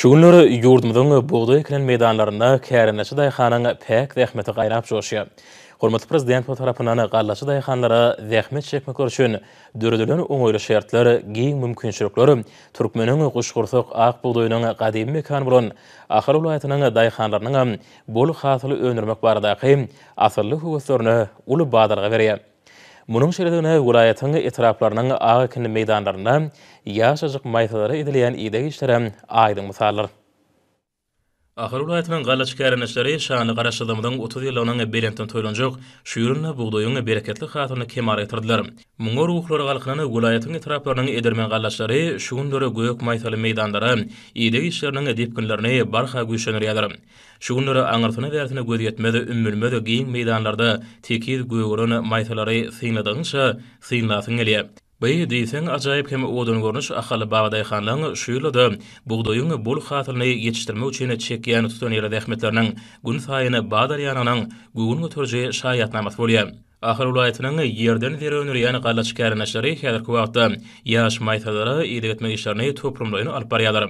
Şu günleri yurdumuzun buğday ekilen meydanlarında kärineçi daýhanyň pek zähmeti gaýnap joşýar. Hormatly prezident tarapyndan gallaçy daýhanlara zähmet çekmek üçin döredilen oňoýly şertler, giň mümkinçilikler, türkmeniň guşgursak ak buğdaýynyň gadymy mekan bolan Ahar welaýatynyň daýhanlarynyň bol hasyly öňürmek baradaky asylly howaslarny uly badarga berýär. Munun şeredine welaýatyň etraplarynyň ag ekini meydanlarynda ýaşajyk maýtalary edilen ýa-da işlere aýdyň misallar. Ahar welaýatynyň gallaçy kärineçleri şany garaşdyrmyň 30 ýylynyň belentin toýlanjak şu ýylyna buğdaýyň bereketli hatyryny kemar etdirdiler. Muňa ruhlary galkynyň welaýatyň etraplarynyň edirmen gallaçlary şu günleri göýük maýtaly meýdanlara ýa-da işleriniň dipkinlerini barha güýçlendirýärler. Şu günleri aňyrtyny bertine göz ýetmedi, ümmülmedi giň meýdanlarda tekiz göýgüren maýtalary syňladyňça syňlasyň gelýär. Beý diýseň ajaýyp hem odan görnüş ahaly bagdaýhanlaryň şu ýylda buğdaýyň bol hatyryny ýetişdirmek üçin çekýän tutan ýere ähmetleriniň gün saýyny badarýanynyň göwün götürje şaýatnamasy bolýar. Ahar welaýatynyň ýerden ýere önürýän gallaçy kärineçleri häzirki wagtda ýaş maýtalary ýetmek işlerini toplumlaryny alyp barýarlar.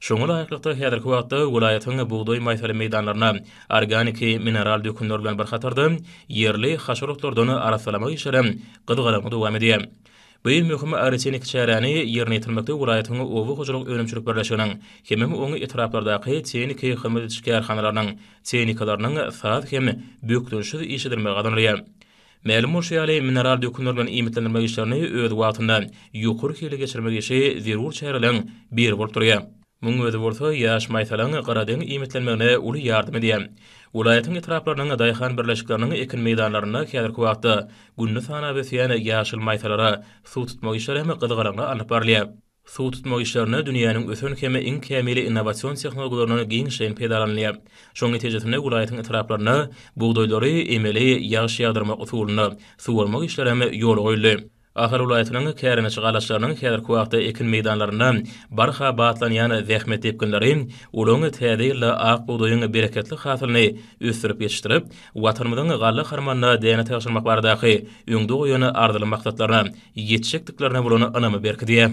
Şoňa laýyklykda häzirki wagtda welaýatyň buğdaý maýtaly meýdanlaryna organik mineral dökümler bilen bir hatarda ýerli haşeratlardan arasalamak işleri gyzgalamy dowam edýär. Beýle möhüm arsenik çäräni ýerine ýetirmekde welaýatyň owu hojalyk önümçilik birleşiginiň hemem oňy etraplardaky çeýniki hyzmat şäherhanalarynyň çeýnikalarynyň saat hem bökdürüşi işedirmek adanylýar. Ma'lum bolşaýaly mineral dökümler bilen iýmitlendirmek işlerini öz wagtynda ýokary hile geçirmek işi zerur çärelen bir bolup durýar. Muň özi bolsa ýaş maýtalyň garadyň iýmitlenmegine uly ýardym edýär. Welaýatyň etraplarynyň daýhan birleşikleriniň ekin meýdanlaryna häzirki wagtda günni sana besýän ýaşyl maýtalara suw tutmak işleri hem gyzgalanyňa alyp barylýar. Suw tutmak işlerini dünýäniň ösen hemme iň kämili innowasion tehnologiýalaryny giňişen peýdalanýar. Şoň netijesinde welaýatyň etraplaryna buğdaýlary emeli ýaş ýagdyrmak usulyny suwarmak işleri hem ýol goýuldy. Ahar welaýatynyň kärineçi gallaçlarynyň häzirki wagtda ekin meýdanlarynda barha batlanýan zähmet depkinleri olaňy täze ýyla ak buğdaýyň bereketli hasylyny ösdürip ýetişdirip, watanymyzyň galla harmanyna däne täşirmek baradaky öňde goýan ardyly maksatlaryna ýetişekdiklerine bolan ynamy berkidi.